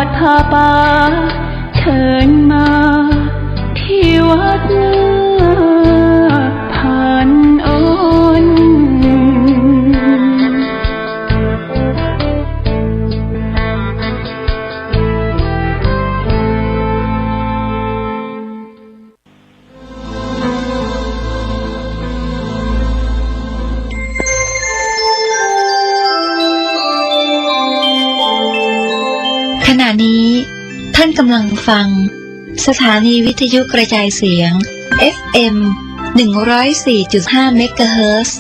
ดผ้าป่าเชิญมาที่วัดผ่านอ้นขณะนี้ท่านกำลังฟังสถานีวิทยุกระจายเสียง FM 104.5 เมกะเฮิรตซ์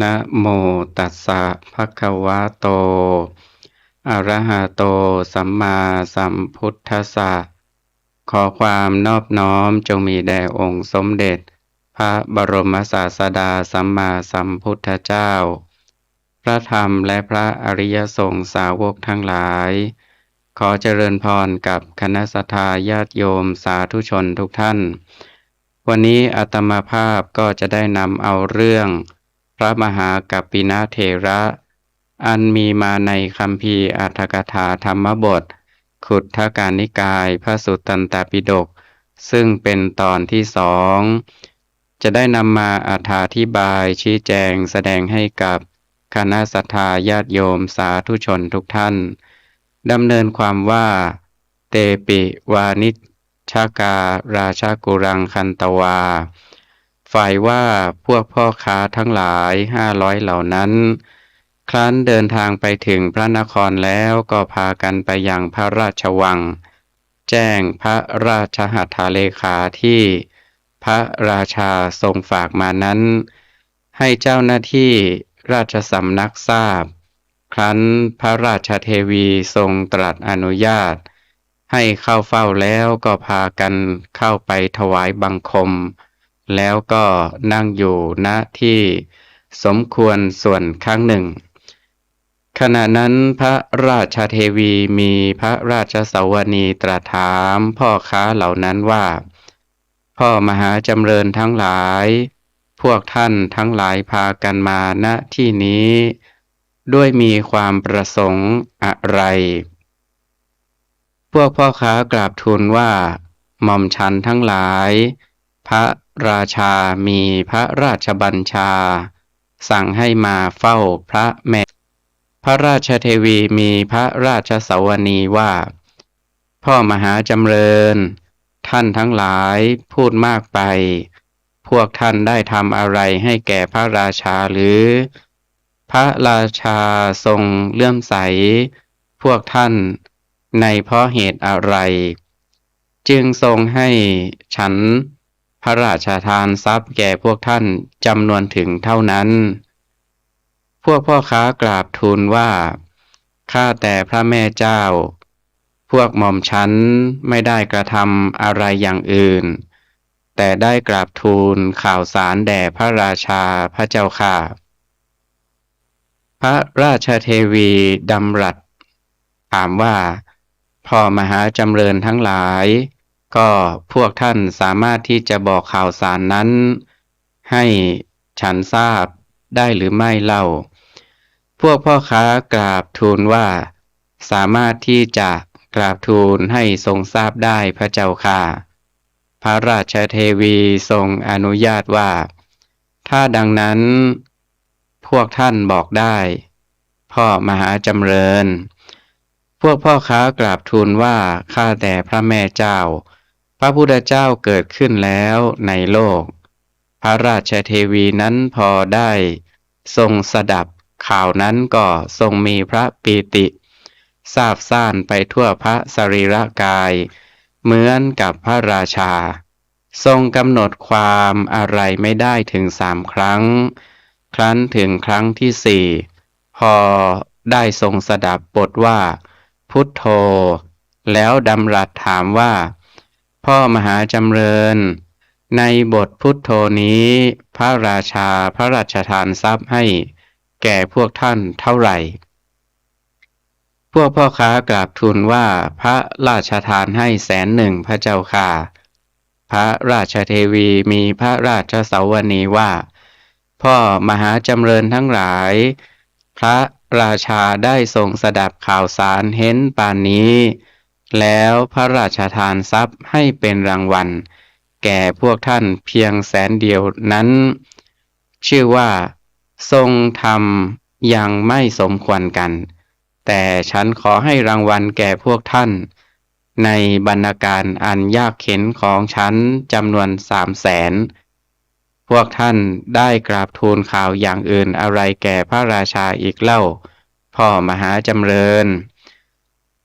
นะโมตัสสะภะคะวะโตอะระหะโตสัมมาสัมพุทธัสสะขอความนอบน้อมจงมีแด่องค์สมเด็จพระบรมศาสดาสัมมาสัมพุทธเจ้าพระธรรมและพระอริยสงฆ์สาวกทั้งหลายขอเจริญพรกับคณะสัทธาญาติโยมสาธุชนทุกท่านวันนี้อาตมาภาพก็จะได้นำเอาเรื่องพระมหากัปปินะเถระอันมีมาในคัมภีร์อรรถกถาธรรมบทขุททกานิกายพระสุตตันตปิฎกซึ่งเป็นตอนที่2จะได้นำมาอธิบายชี้แจงแสดงให้กับคณะสัทธาญาติโยมสาธุชนทุกท่านดำเนินความว่าเตปิวานิชชาการาชากุรังคันตวาฝ่ายว่าพวกพ่อค้าทั้งหลาย500เหล่านั้นครั้นเดินทางไปถึงพระนครแล้วก็พากันไปยังพระราชวังแจ้งพระราชหัตถเลขาที่พระราชาทรงฝากมานั้นให้เจ้าหน้าที่ราชสำนักทราบครั้นพระราชเทวีทรงตรัสอนุญาตให้เข้าเฝ้าแล้วก็พากันเข้าไปถวายบังคมแล้วก็นั่งอยู่ณที่สมควรส่วนข้างหนึ่งขณะนั้นพระราชเทวีมีพระราชสวนีตรัสถามพ่อค้าเหล่านั้นว่าพ่อมหาจำเริญทั้งหลายพวกท่านทั้งหลายพากันมาณที่นี้ด้วยมีความประสงค์อะไรพวกพ่อค้ากราบทูลว่าหม่อมฉันทั้งหลายพระราชามีพระราชบัญชาสั่งให้มาเฝ้าพระแม่พระราชเทวีมีพระราชสวนีว่าพ่อมหาจำเริญท่านทั้งหลายพูดมากไปพวกท่านได้ทำอะไรให้แก่พระราชาหรือพระราชาทรงเลื่อมใสพวกท่านในเพราะเหตุอะไรจึงทรงให้ฉันพระราชทานทรัพย์แก่พวกท่านจำนวนถึงเท่านั้นพวกพ่อค้ากราบทูลว่าข้าแต่พระแม่เจ้าพวกหม่อมฉันไม่ได้กระทำอะไรอย่างอื่นแต่ได้กราบทูลข่าวสารแด่พระราชาพระเจ้าค่ะพระราชเทวีดำรัสถามว่าพ่อมหาจำเริญทั้งหลายก็พวกท่านสามารถที่จะบอกข่าวสารนั้นให้ฉันทราบได้หรือไม่เล่าพวกพ่อค้ากราบทูลว่าสามารถที่จะกราบทูลให้ทรงทราบได้พระเจ้าค่ะพระราชเทวีทรงอนุญาตว่าถ้าดังนั้นพวกท่านบอกได้พ่อมหาจำเริญพวกพ่อค้ากราบทูลว่าข้าแต่พระแม่เจ้าพระพุทธเจ้าเกิดขึ้นแล้วในโลกพระราชเทวีนั้นพอได้ทรงสดับข่าวนั้นก็ทรงมีพระปีติซาบซ่านไปทั่วพระสรีระกายเหมือนกับพระราชาทรงกำหนดความอะไรไม่ได้ถึง3 ครั้งครั้นถึงครั้งที่4พอได้ทรงสดับบทว่าพุทโธแล้วดำรัสถามว่าพ่อมหาจำเริญในบทพุทโธนี้พระราชาพระราชทานทรัพย์ให้แก่พวกท่านเท่าไหร่พวกพ่อค้ากราบทูลว่าพระราชทานให้100,000พระเจ้าค่ะพระราชเทวีมีพระราชสวนีว่าพ่อมหาจำเริญทั้งหลายพระ ราชาได้ทรงสดับข่าวสารเห็นปานนี้แล้วพระราชทานทรัพย์ให้เป็นรางวัลแก่พวกท่านเพียงแสนเดียวนั้นชื่อว่าทรงทำยังไม่สมควรกันแต่ฉันขอให้รางวัลแก่พวกท่านในบรรณาการอันยากเข็ญของฉันจำนวน300,000พวกท่านได้กราบทูลข่าวอย่างอื่นอะไรแก่พระราชาอีกเล่าพ่อมหาจำเริญ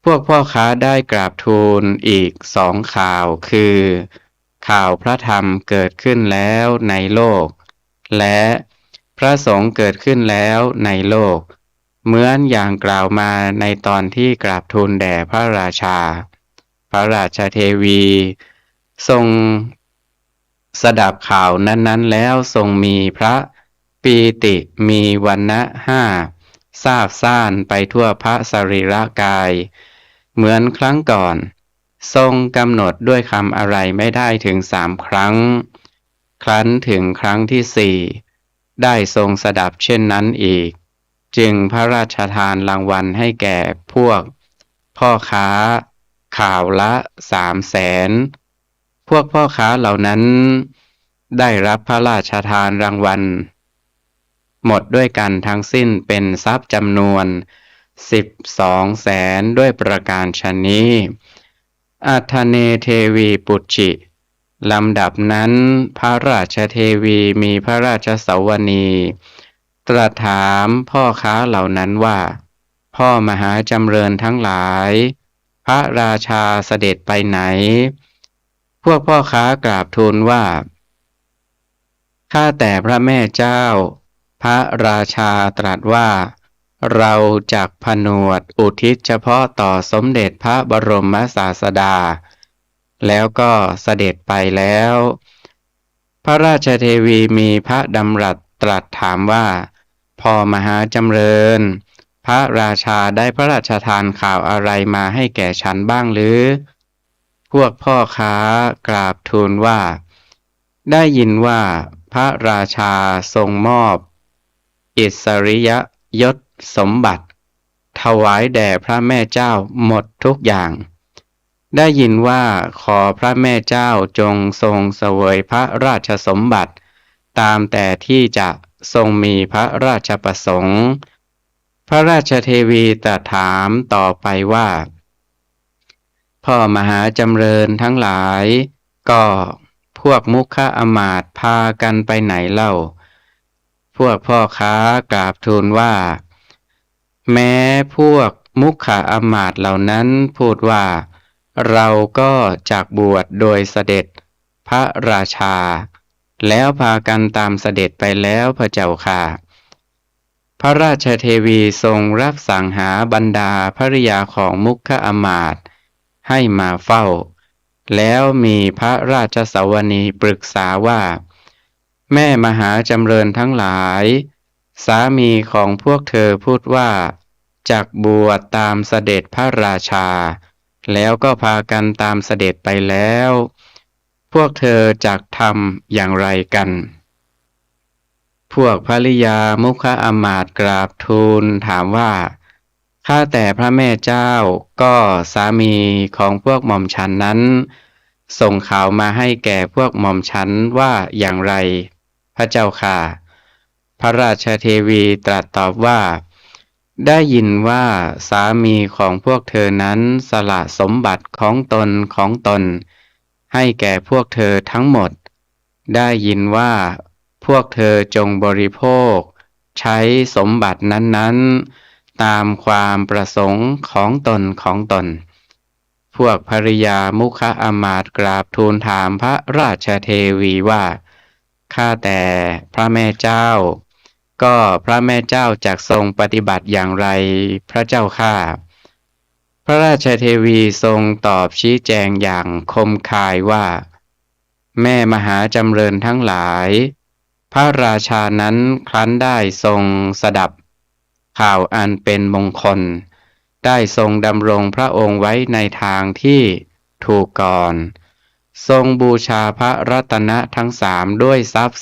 พวกพ่อค้าได้กราบทูลอีก2ข่าวคือข่าวพระธรรมเกิดขึ้นแล้วในโลกและพระสงฆ์เกิดขึ้นแล้วในโลกเหมือนอย่างกล่าวมาในตอนที่กราบทูลแด่พระราชาพระราชเทวีทรงสดับข่าวนั้นๆแล้วทรงมีพระปีติมีวรรณะ5ซาบซ่านไปทั่วพระสรีระกายเหมือนครั้งก่อนทรงกำหนดด้วยคำอะไรไม่ได้ถึง3 ครั้งครั้นถึงครั้งที่4ได้ทรงสดับเช่นนั้นอีกจึงพระราชทานรางวัลให้แก่พวกพ่อค้าข่าวละ300,000พวกพ่อค้าเหล่านั้นได้รับพระราชทานรางวัลหมดด้วยกันทั้งสิ้นเป็นทรัพย์จำนวน1200,000ด้วยประการฉะนี้อัฏฐเนเทวีปุจฉิลำดับนั้นพระราชเทวีมีพระราชสวนีตรัสถามพ่อค้าเหล่านั้นว่าพ่อมหาจำเริญทั้งหลายพระราชาเสด็จไปไหนพวกพ่อค้ากราบทูลว่าข้าแต่พระแม่เจ้าพระราชาตรัสว่าเราจักผนวดอุทิศเฉพาะต่อสมเด็จพระบรมศาสดาแล้วก็เสด็จไปแล้วพระราชเทวีมีพระดำรัสตรัสถามว่าพ่อมหาจำเริญพระราชาได้พระราชทานข่าวอะไรมาให้แก่ฉันบ้างหรือพวกพ่อค้ากราบทูลว่าได้ยินว่าพระราชาทรงมอบอิสริยยศสมบัติถวายแด่พระแม่เจ้าหมดทุกอย่างได้ยินว่าขอพระแม่เจ้าจงทรงเสวยพระราชสมบัติตามแต่ที่จะทรงมีพระราชประสงค์พระราชเทวีตรัสถามต่อไปว่าพ่อมหาจำเริญทั้งหลายก็พวกมุขอมาตย์พากันไปไหนเล่าพวกพ่อค้ากราบทูลว่าแม้พวกมุขอมาตย์เหล่านั้นพูดว่าเราก็จักบวชโดยเสด็จพระราชาแล้วพากันตามเสด็จไปแล้วพระเจ้าค่ะพระราชเทวีทรงรับสั่งหาบรรดาภริยาของมุขอมาตย์ให้มาเฝ้าแล้วมีพระราชสวนีปรึกษาว่าแม่มหาจำเริญทั้งหลายสามีของพวกเธอพูดว่าจักบวชตามเสด็จพระราชาแล้วก็พากันตามเสด็จไปแล้วพวกเธอจักทำอย่างไรกันพวกภริยามุขอมาตย์กราบทูลถามว่าข้าแต่พระแม่เจ้าก็สามีของพวกหม่อมฉันนั้นส่งข่าวมาให้แก่พวกหม่อมฉันว่าอย่างไรพระเจ้าค่ะพระราชเทวีตรัสตอบว่าได้ยินว่าสามีของพวกเธอนั้นสละสมบัติของตนให้แก่พวกเธอทั้งหมดได้ยินว่าพวกเธอจงบริโภคใช้สมบัตินั้นๆตามความประสงค์ของตนพวกภริยามุขอมาตย์กราบทูลถามพระราชเทวีว่าข้าแต่พระแม่เจ้าก็พระแม่เจ้าจักทรงปฏิบัติอย่างไรพระเจ้าข้าพระราชเทวีทรงตอบชี้แจงอย่างคมคายว่าแม่มหาจำเริญทั้งหลายพระราชานั้นครั้นได้ทรงสดับข่าวอันเป็นมงคลได้ทรงดำรงพระองค์ไว้ในทางที่ถูกก่อนทรงบูชาพระรัตนะทั้ง3ด้วยทรัพย์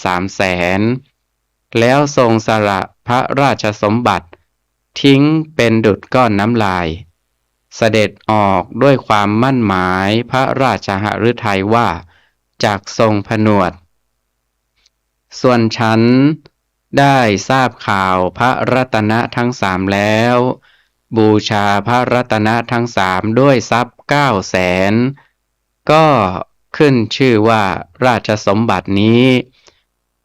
300,000แล้วทรงสละพระราชสมบัติ ทิ้งเป็นดุจก้อนน้ำลายเสด็จออกด้วยความมั่นหมายพระราชหฤทัยว่าจากทรงผนวดส่วนฉันได้ทราบข่าวพระรัตนทั้งสามแล้วบูชาพระรัตนทั้งสามด้วยทรัพย์900,000ก็ขึ้นชื่อว่าราชสมบัตินี้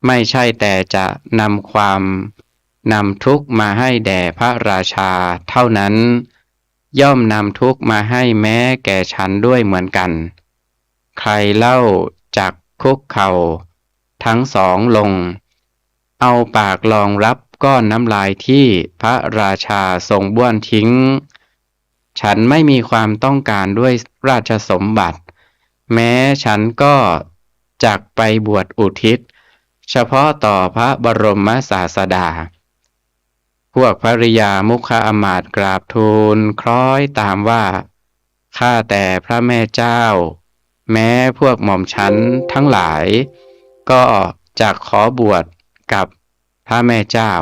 ไม่ใช่แต่จะนำทุกข์มาให้แด่พระราชาเท่านั้นย่อมนำทุกข์มาให้แม้แก่ฉันด้วยเหมือนกันใครเล่าจักคุกเข่าทั้งสองลงเอาปากรองรับก้อนน้ำลายที่พระราชาทรงบ้วนทิ้งฉันไม่มีความต้องการด้วยราชสมบัติแม้ฉันก็จักไปบวชอุทิศเฉพาะต่อพระบรมศาสดาพวกภริยามุขอมาตย์กราบทูลคล้อยตามว่าข้าแต่พระแม่เจ้าแม้พวกหม่อมฉันทั้งหลายก็จักขอบวชกับพระแม่เจ้า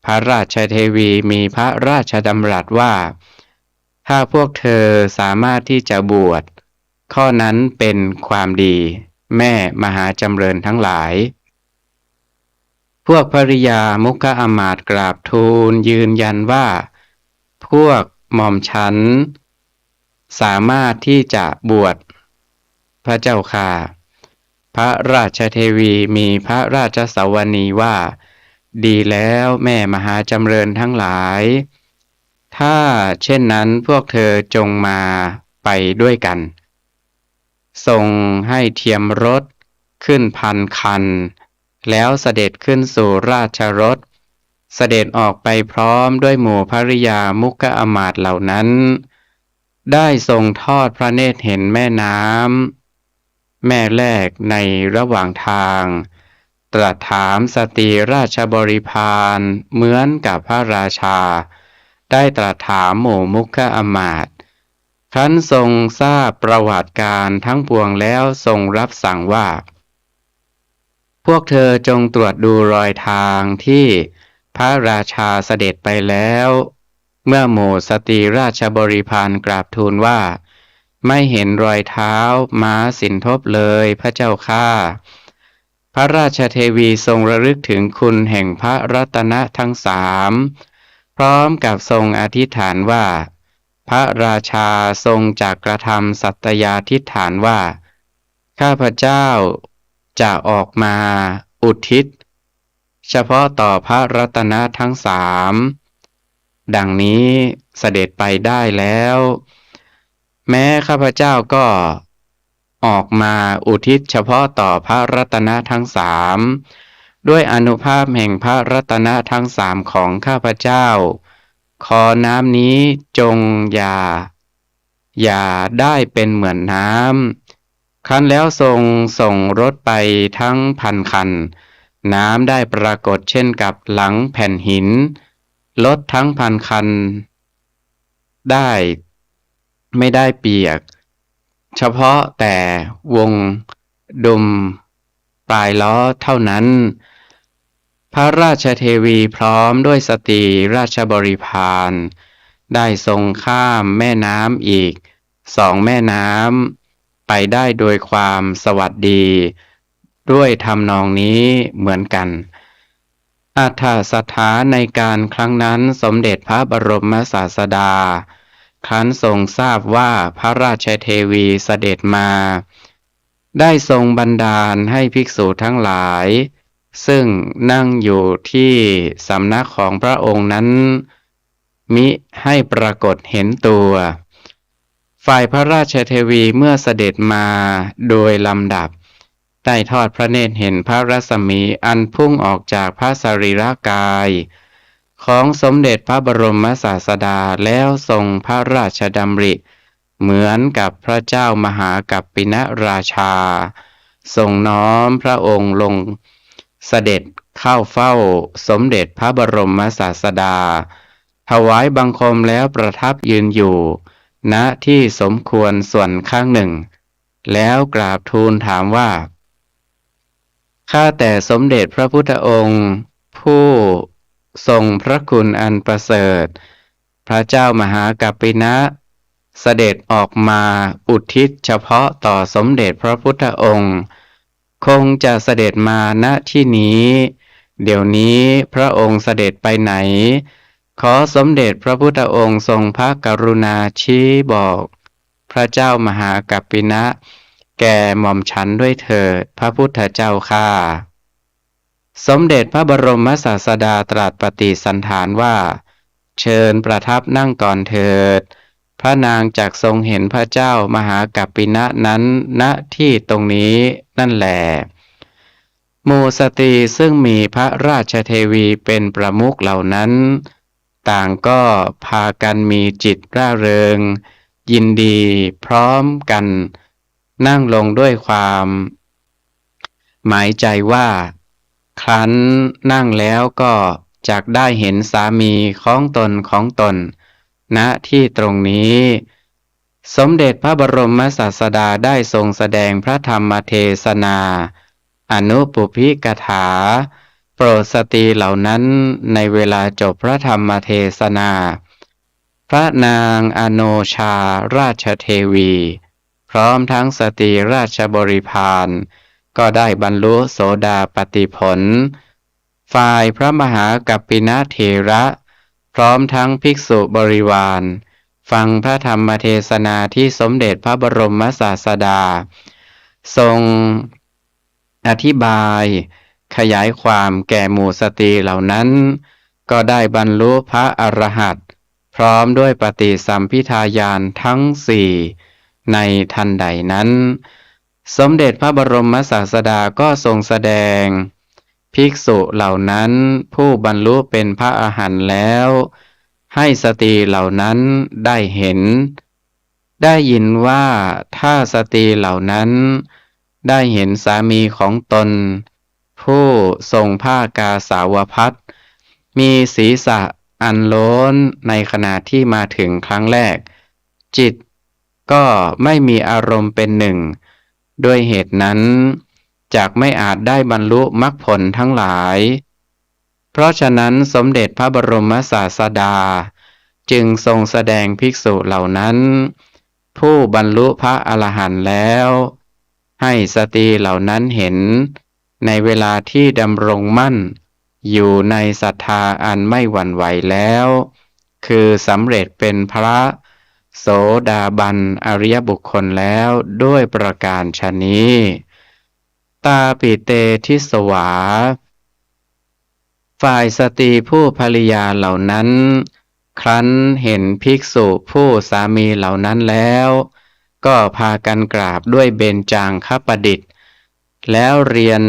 พระราชเทวีมีพระราชดำรัสว่าถ้าพวกเธอสามารถที่จะบวชข้อนั้นเป็นความดีแม่มหาจำเริญทั้งหลายพวกภริยามุขอมาตย์กราบทูลยืนยันว่าพวกหม่อมฉันสามารถที่จะบวชพระเจ้าค่ะพระราชเทวีมีพระราชสวนีว่าดีแล้วแม่มหาจำเริญทั้งหลายถ้าเช่นนั้นพวกเธอจงมาไปด้วยกันส่งให้เทียมรถขึ้น1,000 คันแล้วเสด็จขึ้นสู่ราชรถเสด็จออกไปพร้อมด้วยหมู่ภริยามุขอมาตย์เหล่านั้นได้ทรงทอดพระเนตรเห็นแม่น้ำแม่แรกในระหว่างทางตรัสถามสตรีราชบริพารเหมือนกับพระราชาได้ตรัสถามหมู่มุขอมาตย์ครั้นทรงทราบประวัติการทั้งปวงแล้วทรงรับสั่งว่าพวกเธอจงตรวจดูรอยทางที่พระราชาเสด็จไปแล้วเมื่อหมู่สตรีราชบริพารกราบทูลว่าไม่เห็นรอยเท้าม้าสินทบเลยพระเจ้าข้าพระราชเทวีทรงระลึกถึงคุณแห่งพระรัตนทั้งสามพร้อมกับทรงอธิษฐานว่าพระราชาทรงจักกระทำสัตยาธิษฐานว่าข้าพเจ้าจะออกมาอุทิศเฉพาะต่อพระรัตนทั้งสามดังนี้เสด็จไปได้แล้วแม้ข้าพเจ้าก็ออกมาอุทิศเฉพาะต่อพระรัตนทั้งสามด้วยอานุภาพแห่งพระรัตนทั้งสามของข้าพเจ้าขอน้ำนี้จงอย่าได้เป็นเหมือนน้ำครั้นแล้วทรงส่งรถไปทั้ง1,000 คันน้ำได้ปรากฏเช่นกับหลังแผ่นหินรถทั้ง1,000 คันไม่ได้เปียกเฉพาะแต่วงดุมปลายล้อเท่านั้นพระราชเทวีพร้อมด้วยสตรีราชบริพารได้ทรงข้ามแม่น้ำอีก2 แม่น้ำไปได้โดยความสวัสดีด้วยทำนองนี้เหมือนกันอรรถสถานในการครั้งนั้นสมเด็จพระบรมศาสดาครั้นทรงทราบว่าพระราชเทวีเสด็จมาได้ทรงบันดาลให้ภิกษุทั้งหลายซึ่งนั่งอยู่ที่สำนักของพระองค์นั้นมิให้ปรากฏเห็นตัวฝ่ายพระราชเทวีเมื่อเสด็จมาโดยลำดับได้ทอดพระเนตรเห็นพระรัศมีอันพุ่งออกจากพระสรีระกายของสมเด็จพระบรมศาสดาแล้วทรงพระราชดำริเหมือนกับพระเจ้ามหากัปปินราชาทรงน้อมพระองค์ลงเสด็จเข้าเฝ้าสมเด็จพระบรมศาสดาถวายบังคมแล้วประทับยืนอยู่ณที่สมควรส่วนข้างหนึ่งแล้วกราบทูลถามว่าข้าแต่สมเด็จพระพุทธองค์ผู้ ทรงพระคุณอันประเสริฐพระเจ้ามหากัปปินะเสด็จออกมาอุทิศเฉพาะต่อสมเด็จพระพุทธองค์คงจะเสด็จมาณที่นี้เดี๋ยวนี้พระองค์เสด็จไปไหนขอสมเด็จพระพุทธองค์ทรงพระกรุณาชี้บอกพระเจ้ามหากัปปินะแก่หม่อมฉันด้วยเถิดพระพุทธเจ้าข้าสมเด็จพระบรมศาสดาตรัสปฏิสันถานว่าเชิญประทับนั่งก่อนเถิดพระนางจักทรงเห็นพระเจ้ามหากัปปินะนั้นณที่ตรงนี้นั่นแหละหมู่สตรีซึ่งมีพระราชเทวีเป็นประมุขเหล่านั้นต่างก็พากันมีจิตร่าเริงยินดีพร้อมกันนั่งลงด้วยความหมายใจว่าครั้นนั่งแล้วก็จักได้เห็นสามีของตนณที่ตรงนี้สมเด็จพระบรมศาสดาได้ทรงแสดงพระธรรมเทศนาอนุปุพพิกถาโปรดสตรีเหล่านั้นในเวลาจบพระธรรมเทศนาพระนางอโนชาราชเทวีพร้อมทั้งสตรีราชบริพารก็ได้บรรลุโสดาปัตติผลฝ่ายพระมหากัปปินะเถระพร้อมทั้งภิกษุบริวารฟังพระธรรมเทศนาที่สมเด็จพระบรมศาสดาทรงอธิบายขยายความแก่หมู่สตรีเหล่านั้นก็ได้บรรลุพระอรหันต์พร้อมด้วยปฏิสัมภิทาญาณทั้งสี่ในทันใดนั้นสมเด็จพระบรมศาสดาก็ทรงแสดงภิกษุเหล่านั้นผู้บรรลุเป็นพระอรหันต์แล้วให้สตรีเหล่านั้นได้เห็นได้ยินว่าถ้าสตรีเหล่านั้นได้เห็นสามีของตนผู้ทรงผ้ากาสาวพัสมีศีรษะอันโล้นในขณะที่มาถึงครั้งแรกจิตก็ไม่มีอารมณ์เป็นหนึ่งด้วยเหตุนั้นจักไม่อาจได้บรรลุมรรคผลทั้งหลายเพราะฉะนั้นสมเด็จพระบรมศาสดาจึงทรงแสดงภิกษุเหล่านั้นผู้บรรลุพระอรหันต์แล้วให้สตรีเหล่านั้นเห็นในเวลาที่ดำรงมั่นอยู่ในศรัทธาอันไม่หวั่นไหวแล้วคือสำเร็จเป็นพระโสดาบันอริยบุคคลแล้วด้วยประการฉะนี้ตาปิเตทิสวาฝ่ายสตรีผู้ภริยาเหล่านั้นครั้นเห็นภิกษุผู้สามีเหล่านั้นแล้วก็พากันกราบด้วยเบญจางคประดิษฐ์แล้วเรียน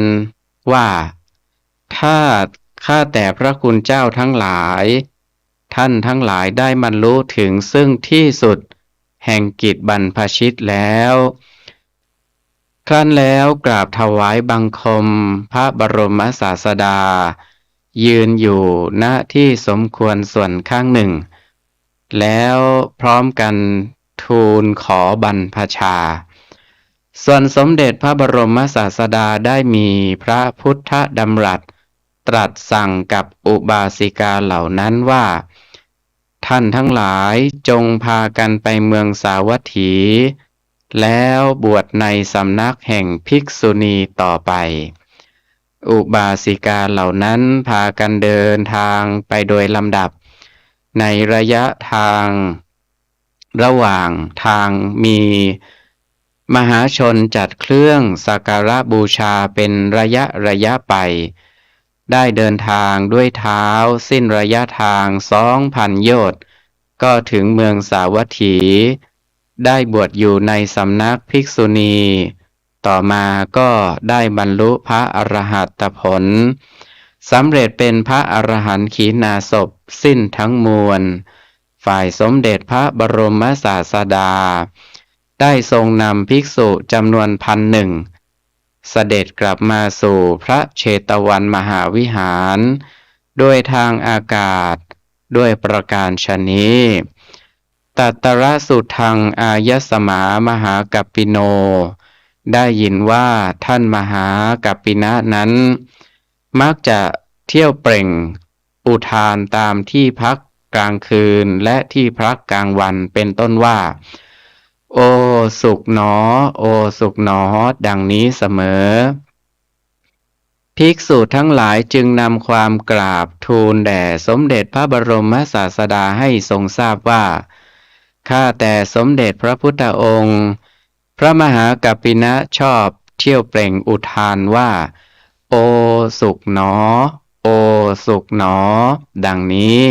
ว่าถ้าข้าแต่พระคุณเจ้าทั้งหลายท่านทั้งหลายได้บรรลุถึงซึ่งที่สุดแห่งกิจบรรพชิตแล้วครั้นแล้วกราบถวายบังคมพระบรมศาสดายืนอยู่ณที่สมควรส่วนข้างหนึ่งแล้วพร้อมกันทูลขอบรรพชาส่วนสมเด็จพระบรมศาสดาได้มีพระพุทธดำรัสตรัสสั่งกับอุบาสิกาเหล่านั้นว่าท่านทั้งหลายจงพากันไปเมืองสาวัตถีแล้วบวชในสำนักแห่งภิกษุณีต่อไปอุบาสิกาเหล่านั้นพากันเดินทางไปโดยลำดับในระยะทางระหว่างทางมีมหาชนจัดเครื่องสักการะบูชาเป็นระยะไปได้เดินทางด้วยเท้าสิ้นระยะทาง 2,000 โยชน์ก็ถึงเมืองสาวัตถีได้บวชอยู่ในสำนักภิกษุณีต่อมาก็ได้บรรลุพระอรหัตผลสำเร็จเป็นพระอรหันต์ขีณาสพสิ้นทั้งมวลฝ่ายสมเด็จพระบรมศาสดาได้ทรงนำภิกษุจำนวน 1,000 เสด็จกลับมาสู่พระเชตวันมหาวิหารโดยทางอากาศด้วยประการฉะนี้ตัตระสุทังอายสมามหากัปปิโนได้ยินว่าท่านมหากัปปินะนั้นมักจะเที่ยวเปล่ง อุทานตามที่พักกลางคืนและที่พักกลางวันเป็นต้นว่าโอสุขหนอโอสุขหนอดังนี้เสมอภิกษุทั้งหลายจึงนำความกราบทูลแด่สมเด็จพระบรมศาสดาให้ทรงทราบว่าข้าแต่สมเด็จพระพุทธองค์พระมหากัปปินะชอบเที่ยวเปล่งอุทานว่าโอสุขหนอโอสุขหนอดังนี้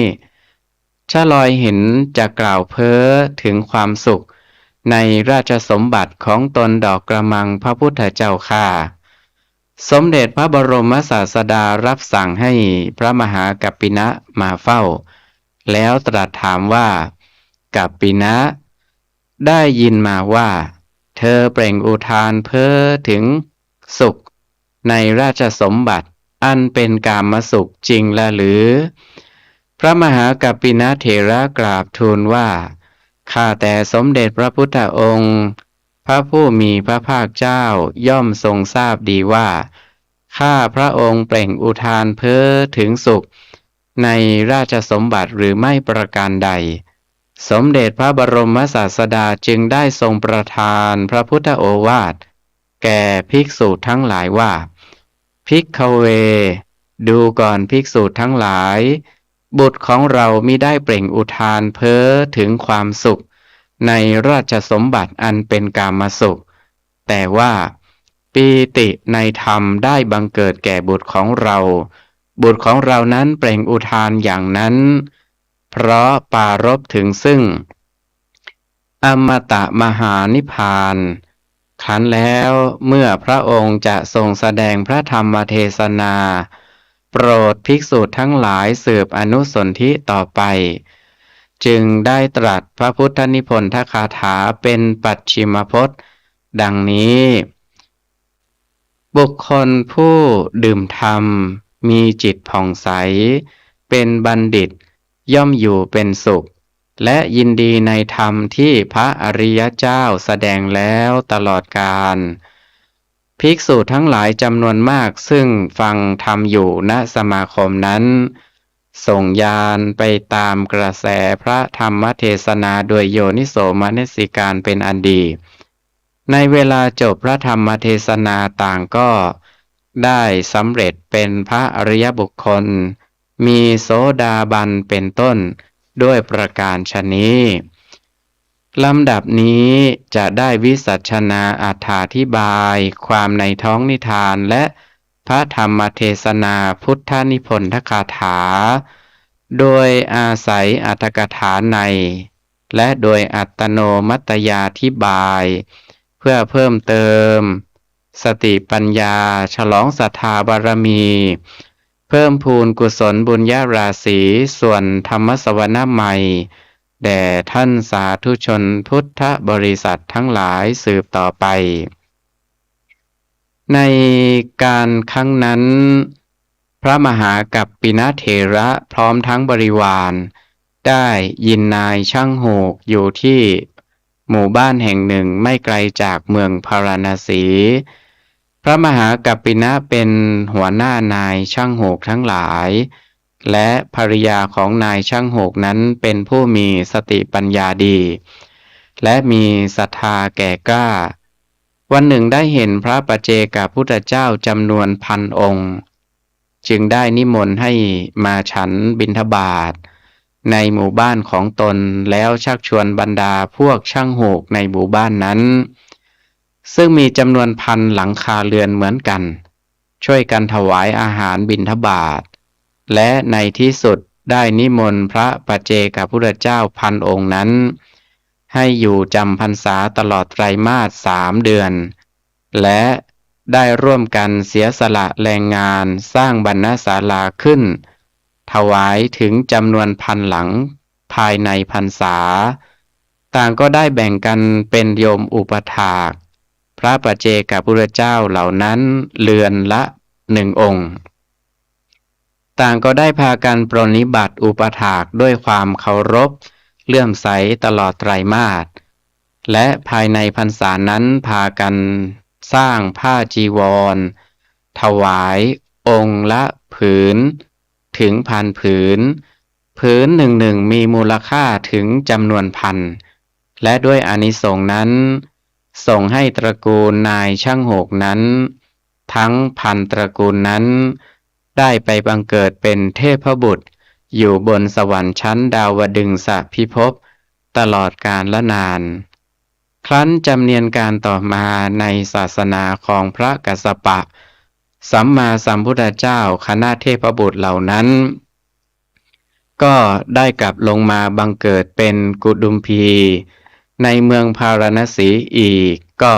ชะลอยเห็นจะกล่าวเพ้อถึงความสุขในราชสมบัติของตนดอกกระมังพระพุทธเจ้าข้าสมเด็จพระบรมศาสดารับสั่งให้พระมหากัปปินะมาเฝ้าแล้วตรัสถามว่ากัปปินะได้ยินมาว่าเธอเปล่งอุทานเพ้อถึงสุขในราชสมบัติอันเป็นกามสุขจริงละหรือพระมหากัปปินะเถระกราบทูลว่าข้าแต่สมเด็จพระพุทธองค์พระผู้มีพระภาคเจ้าย่อมทรงทราบดีว่าข้าพระองค์เปล่งอุทานเพ้อถึงสุขในราชสมบัติหรือไม่ประการใดสมเด็จพระบรมศาสดาจึงได้ทรงประทานพระพุทธโอวาทแก่ภิกษุทั้งหลายว่าภิกขเวดูก่อนภิกษุทั้งหลายบุตรของเรามิได้เปล่งอุทานเพ้อถึงความสุขในราชสมบัติอันเป็นกามสุขแต่ว่าปีติในธรรมได้บังเกิดแก่บุตรของเราบุตรของเรานั้นเปล่งอุทานอย่างนั้นเพราะปรารภถึงซึ่งอมตะมหานิพพานครั้นแล้วเมื่อพระองค์จะทรงแสดงพระธรรมเทศนาโปรดภิกษุทั้งหลายสืบอนุสนธิต่อไปจึงได้ตรัสพระพุทธนิพนธคาถาเป็นปัจฉิมพจน์ดังนี้บุคคลผู้ดื่มธรรมมีจิตผ่องใสเป็นบัณฑิตย่อมอยู่เป็นสุขและยินดีในธรรมที่พระอริยเจ้าแสดงแล้วตลอดกาลภิกษุทั้งหลายจำนวนมากซึ่งฟังธรรมอยู่ณสมาคมนั้นส่งญาณไปตามกระแสพระธรรมเทศนาโดยโยนิโสมนสิการเป็นอันดีในเวลาจบพระธรรมเทศนาต่างก็ได้สำเร็จเป็นพระอริยบุคคลมีโสดาบันเป็นต้นด้วยประการฉะนี้ลำดับนี้จะได้วิสัชนาอรรธิบายความในท้องนิทานและพระธรรมเทศนาพุทธนิพนธคาถาโดยอาศัยอรรถกถาในและโดยอัตโนมัตยาธิบายเพื่อเพิ่มเติมสติปัญญาฉลองศรัทธาบารมีเพิ่มพูนกุศลบุญญาราศีส่วนธรรมสวนาใหม่แด่ท่านสาธุชนพุทธบริษัททั้งหลายสืบต่อไปในการครั้งนั้นพระมหากัปปินะเถระพร้อมทั้งบริวารได้ยินนายช่างโหกอยู่ที่หมู่บ้านแห่งหนึ่งไม่ไกลจากเมืองพาราณสีพระมหากัปปินะเป็นหัวหน้านายช่างโหกทั้งหลายและภริยาของนายช่างโหกนั้นเป็นผู้มีสติปัญญาดีและมีศรัทธาแก่กล้าวันหนึ่งได้เห็นพระปัจเจกพุทธเจ้าจำนวน1,000 องค์จึงได้นิมนต์ให้มาฉันบิณฑบาตในหมู่บ้านของตนแล้วชักชวนบรรดาพวกช่างโหกในหมู่บ้านนั้นซึ่งมีจำนวน1,000 หลังคาเรือนเหมือนกันช่วยกันถวายอาหารบิณฑบาตและในที่สุดได้นิมนต์พระปัจเจกพุทธเจ้า1,000 องค์นั้นให้อยู่จำพรรษาตลอดไตรมาส3 เดือนและได้ร่วมกันเสียสละแรงงานสร้างบรรณศาลาขึ้นถวายถึงจำนวน1,000 หลังภายในพรรษาต่างก็ได้แบ่งกันเป็นโยมอุปถากพระปัจเจกพุทธเจ้าเหล่านั้นเรือนละ1 องค์ต่างก็ได้พากันปรนนิบัติอุปถากด้วยความเคารพเลื่อมใสตลอดไตรมาสและภายในพรรษานั้นพากันสร้างผ้าจีวรถวายองค์ละผืน ถึง1,000 ผืนผืนหนึ่งมีมูลค่าถึงจำนวนพันและด้วยอานิสงส์นั้นส่งให้ตระกูลนายช่างโหกนั้นทั้ง1,000 ตระกูลนั้นได้ไปบังเกิดเป็นเทพบุตรอยู่บนสวรรค์ชั้นดาวดึงสพิภพตลอดกาลและนานครั้นจำเนียนการต่อมาในศาสนาของพระกัสสปะสัมมาสัมพุทธเจ้าคณะเทพบุตรเหล่านั้นก็ได้กลับลงมาบังเกิดเป็นกุดุมพีในเมืองพาราณสีอีกก็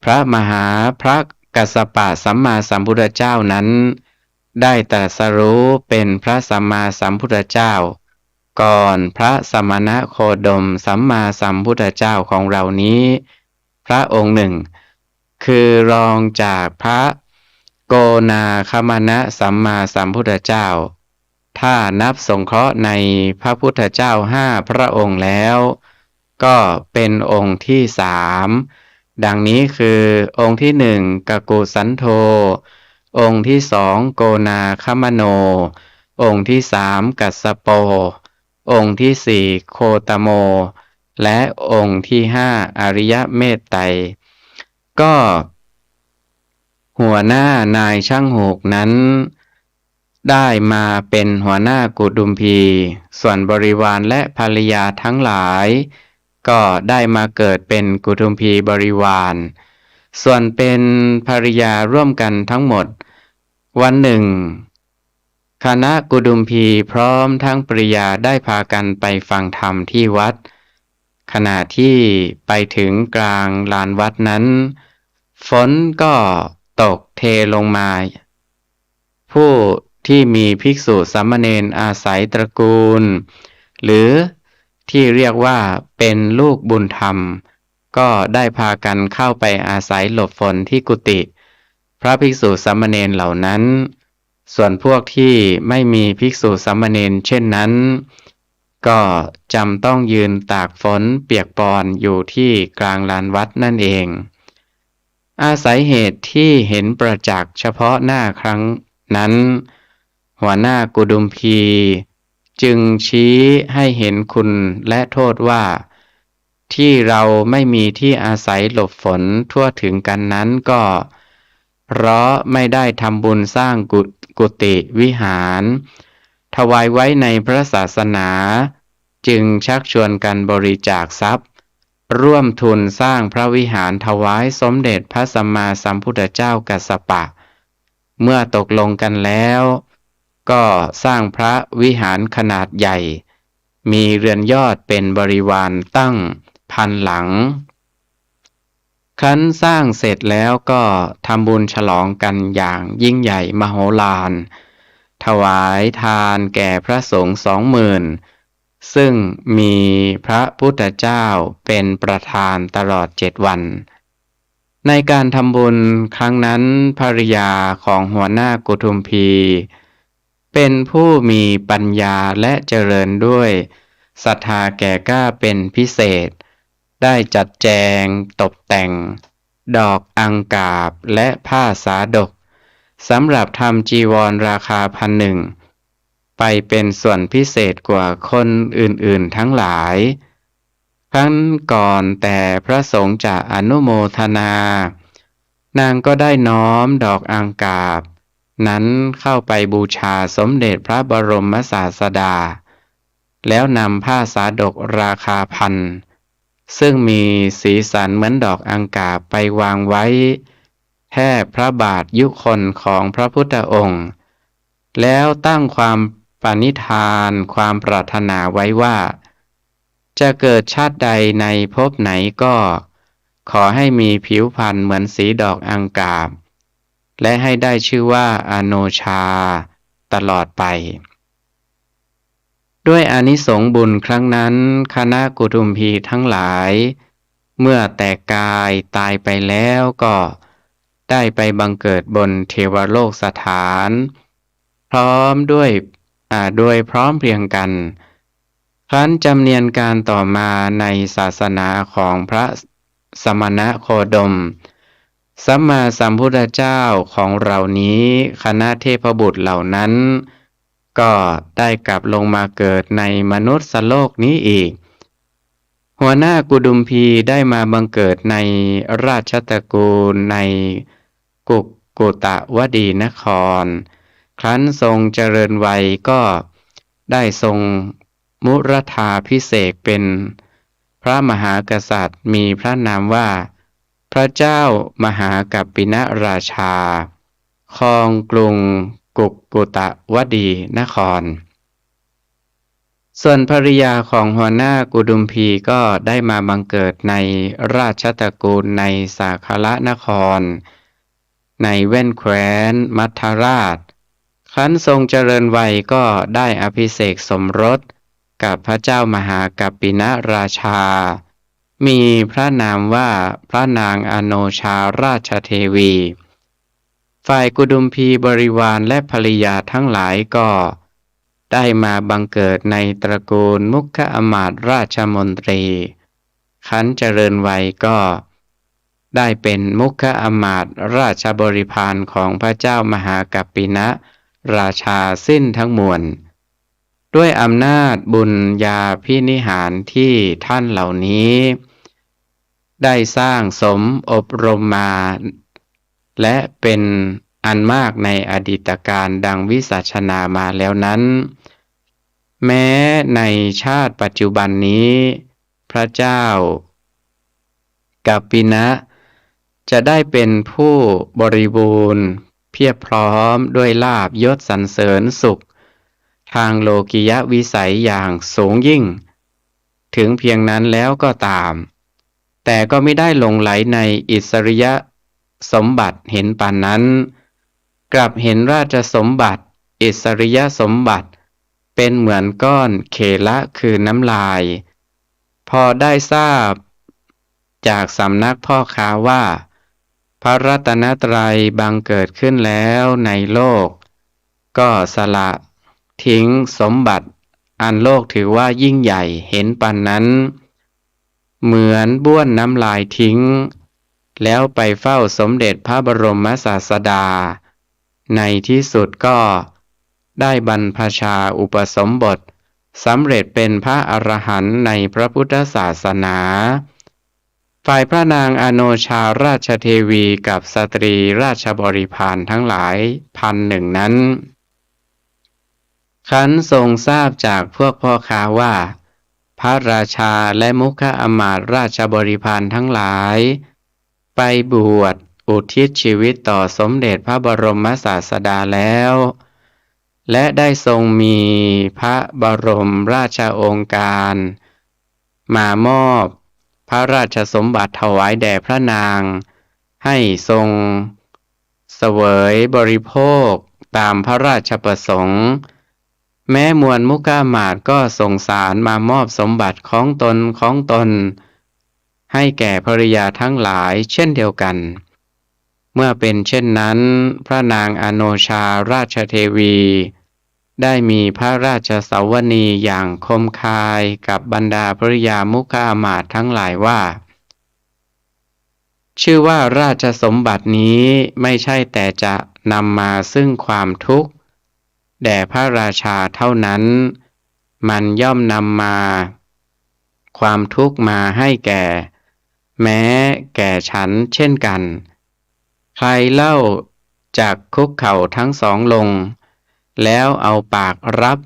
พระมหาพระกัสสปะสัมมาสัมพุทธเจ้านั้นได้ตรัสรู้เป็นพระสัมมาสัมพุทธเจ้าก่อนพระสมณโคดมสัมมาสัมพุทธเจ้าของเรานี้พระองค์หนึ่งคือรองจากพระโกนาคมณะสัมมาสัมพุทธเจ้าถ้านับสงเคราะห์ในพระพุทธเจ้า5 พระองค์แล้วก็เป็นองค์ที่3ดังนี้คือองค์ที่1กกุสันโธองค์ที่2โกนาคมโนองค์ที่3กัสสโปองค์ที่4โคตโมและองค์ที่5อริยเมตไตรก็หัวหน้านายช่างโหกนั้นได้มาเป็นหัวหน้ากุดุมพีส่วนบริวารและภริยาทั้งหลายก็ได้มาเกิดเป็นกุดุมพีบริวารส่วนเป็นภริยาร่วมกันทั้งหมดวันหนึ่งคณะกุดุมพีพร้อมทั้งภริยาได้พากันไปฟังธรรมที่วัดขณะที่ไปถึงกลางลานวัดนั้นฝนก็ตกเทลงมาผู้ที่มีภิกษุสามเณรอาศัยตระกูลหรือที่เรียกว่าเป็นลูกบุญธรรมก็ได้พากันเข้าไปอาศัยหลบฝนที่กุฏิพระภิกษุสามเณรเหล่านั้นส่วนพวกที่ไม่มีภิกษุสามเณรเช่นนั้นก็จำต้องยืนตากฝนเปียกปอนอยู่ที่กลางลานวัดนั่นเองอาศัยเหตุที่เห็นประจักษ์เฉพาะหน้าครั้งนั้นหัวหน้ากุดุมพีจึงชี้ให้เห็นคุณและโทษว่าที่เราไม่มีที่อาศัยหลบฝนทั่วถึงกันนั้นก็เพราะไม่ได้ทำบุญสร้างกุฏิวิหารถวายไว้ในพระศาสนาจึงชักชวนกันบริจาคทรัพย์ร่วมทุนสร้างพระวิหารถวายสมเด็จพระสัมมาสัมพุทธเจ้ากัสสปะเมื่อตกลงกันแล้วก็สร้างพระวิหารขนาดใหญ่มีเรือนยอดเป็นบริวารตั้ง1,000 หลังครั้นสร้างเสร็จแล้วก็ทำบุญฉลองกันอย่างยิ่งใหญ่มโหฬารถวายทานแก่พระสงฆ์20,000ซึ่งมีพระพุทธเจ้าเป็นประธานตลอด7 วันในการทำบุญครั้งนั้นภริยาของหัวหน้ากุดุมพีเป็นผู้มีปัญญาและเจริญด้วยศรัทธาแก่กล้าเป็นพิเศษได้จัดแจงตกแต่งดอกอังกาบและผ้าสาดกสำหรับทำจีวรราคา1,000ไปเป็นส่วนพิเศษกว่าคนอื่นๆทั้งหลายครั้นก่อนแต่พระสงฆ์จะอนุโมทนานางก็ได้น้อมดอกอังกาบนั้นเข้าไปบูชาสมเด็จพระบรมศาสดาแล้วนำผ้าสาดกราคา1,000ซึ่งมีสีสันเหมือนดอกอังกาบไปวางไว้แทบพระบาทยุคนของพระพุทธองค์แล้วตั้งความปณิธานความปรารถนาไว้ว่าจะเกิดชาติใดในภพไหนก็ขอให้มีผิวพรรณเหมือนสีดอกอังกาบและให้ได้ชื่อว่าอโนชาตลอดไปด้วยอานิสงส์บุญครั้งนั้นคณะกุดุมพีทั้งหลายเมื่อแตกกายตายไปแล้วก็ได้ไปบังเกิดบนเทวโลกสถานพร้อมด้วยโดยพร้อมเพรียงกันครั้นจำเนียนการต่อมาในศาสนาของพระสมณโคดมสัมมาสัมพุทธเจ้าของเรานี้คณะเทพบุตรเหล่านั้น ก็ได้กลับลงมาเกิดในมนุษย์โลกนี้อีกหัวหน้ากุดุมพีได้มาบังเกิดในราชตระกูลในกุตวดีนครครั้นทรงเจริญวัยก็ได้ทรงมุรธาภิเษกเป็นพระมหากษัตริย์มีพระนามว่าพระเจ้ามหากัปปินะราชาครองกรุงกุตวดีนครส่วนภริยาของหัวหน้ากุดุมพีก็ได้มาบังเกิดในราชตระกูลในสาคละนครในแว่นแคว้นมัทราชครั้นทรงเจริญวัยก็ได้อภิเษกสมรสกับพระเจ้ามหากัปปินะราชามีพระนามว่าพระนางอโนชาราชเทวีฝ่ายกุดุมพีบริวารและภริยาทั้งหลายก็ได้มาบังเกิดในตระกูลมุขอมาตย์ราชมนตรีครั้นเจริญวัยก็ได้เป็นมุขอมาตย์ราชบริพารของพระเจ้ามหากัปปินะราชาสิ้นทั้งมวลด้วยอำนาจบุญญาภินิหารที่ท่านเหล่านี้ได้สร้างสมอบรมมาและเป็นอันมากในอดีตการดังวิสัชนามาแล้วนั้นแม้ในชาติปัจจุบันนี้พระเจ้ากัปปินะจะได้เป็นผู้บริบูรณ์เพียบพร้อมด้วยลาภยศสรรเสริญสุขทางโลกิยวิสัยอย่างสูงยิ่งถึงเพียงนั้นแล้วก็ตามแต่ก็ไม่ได้หลงไหลในอิสริยสมบัติเห็นปานนั้นกลับเห็นราชสมบัติอิสริยสมบัติเป็นเหมือนก้อนเคละคือน้ำลายพอได้ทราบจากสำนักพ่อค้าว่าพระรัตนตรัยบังเกิดขึ้นแล้วในโลกก็สละทิ้งสมบัติอันโลกถือว่ายิ่งใหญ่เห็นปานนั้นเหมือนบ้วนน้ำลายทิ้งแล้วไปเฝ้าสมเด็จพระบรมศาสดาในที่สุดก็ได้บรรพชาอุปสมบทสำเร็จเป็นพระอรหันต์ในพระพุทธศาสนาฝ่ายพระนางอโนชาราชเทวีกับสตรีราชบริพารทั้งหลาย1,000นั้นครั้นทรงทราบจากพวกพ่อค้าว่าพระราชาและมุขอมาตย์ราชบริพารทั้งหลายไปบวชอุทิศชีวิตต่อสมเด็จพระบรมศาสดาแล้วและได้ทรงมีพระบรมราชโองการมามอบพระราชสมบัติถวายแด่พระนางให้ทรงเสวยบริโภคตามพระราชประสงค์แม้มวลมุขอมาตย์ก็ส่งสารมามอบสมบัติของตนให้แก่ภริยาทั้งหลายเช่นเดียวกันเมื่อเป็นเช่นนั้นพระนางอโนชาราชเทวีได้มีพระราชสาวนีอย่างคมคายกับบรรดาภริยามุขอมาตย์ทั้งหลายว่าชื่อว่าราชสมบัตินี้ไม่ใช่แต่จะนำมาซึ่งความทุกข์แด่พระราชาเท่านั้นมันย่อมนำมาความทุกข์มาให้แก่แม้แก่ฉันเช่นกันใครเล่าจากคุกเข่าทั้งสองลงแล้วเอาปากรับ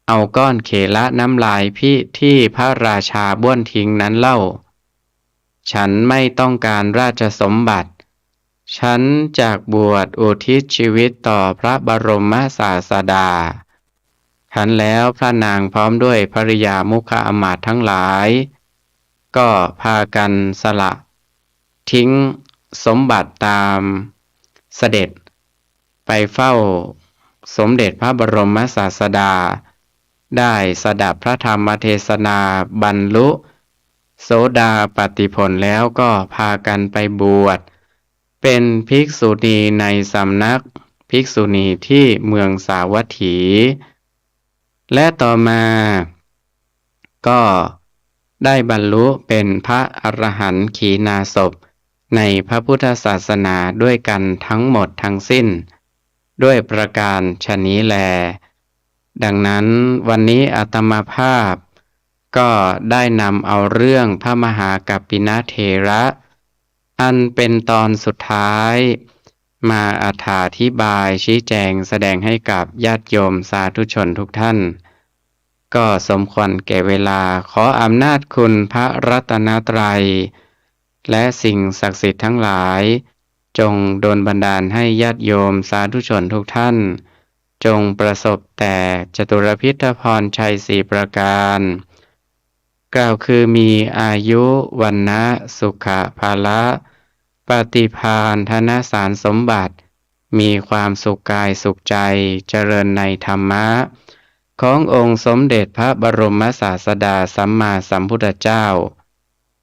เอาก้อนเขละน้ำลายที่พระราชาบ้วนทิ้งนั้นเล่าฉันไม่ต้องการราชสมบัติฉันจากบวชอุทิศชีวิตต่อพระบรมศาสดาขันแล้วพระนางพร้อมด้วยภริยามุขอมาตย์ทั้งหลายก็พากันสละทิ้งสมบัติตามเสด็จไปเฝ้าสมเด็จพระบรมศาสดาได้สดับพระธรรมเทศนาบรรลุโสดาปัตติผลแล้วก็พากันไปบวชเป็นภิกษุณีในสำนักภิกษุณีที่เมืองสาวัตถีและต่อมาก็ได้บรรลุเป็นพระอรหันต์ขีณาสพในพระพุทธศาสนาด้วยกันทั้งหมดทั้งสิ้นด้วยประการฉะนี้แล ดังนั้นวันนี้อาตมาภาพก็ได้นำเอาเรื่องพระมหากัปปินะเถระอันเป็นตอนสุดท้ายมาอธิบายชี้แจงแสดงให้กับญาติโยมสาธุชนทุกท่านก็สมควรแก่เวลาขออำนาจคุณพระรัตนตรัยและสิ่งศักดิ์สิทธิ์ทั้งหลายจงดลบันดาลให้ญาติโยมสาธุชนทุกท่านจงประสบแต่จตุรพิธพรชัย4ประการกล่าวคือมีอายุวันนะสุขภาละปฏิภาณธนสารสมบัติมีความสุขกายสุขใจเจริญในธรรมะขององค์สมเด็จพระบรมศาสดาสัมมาสัมพุทธเจ้า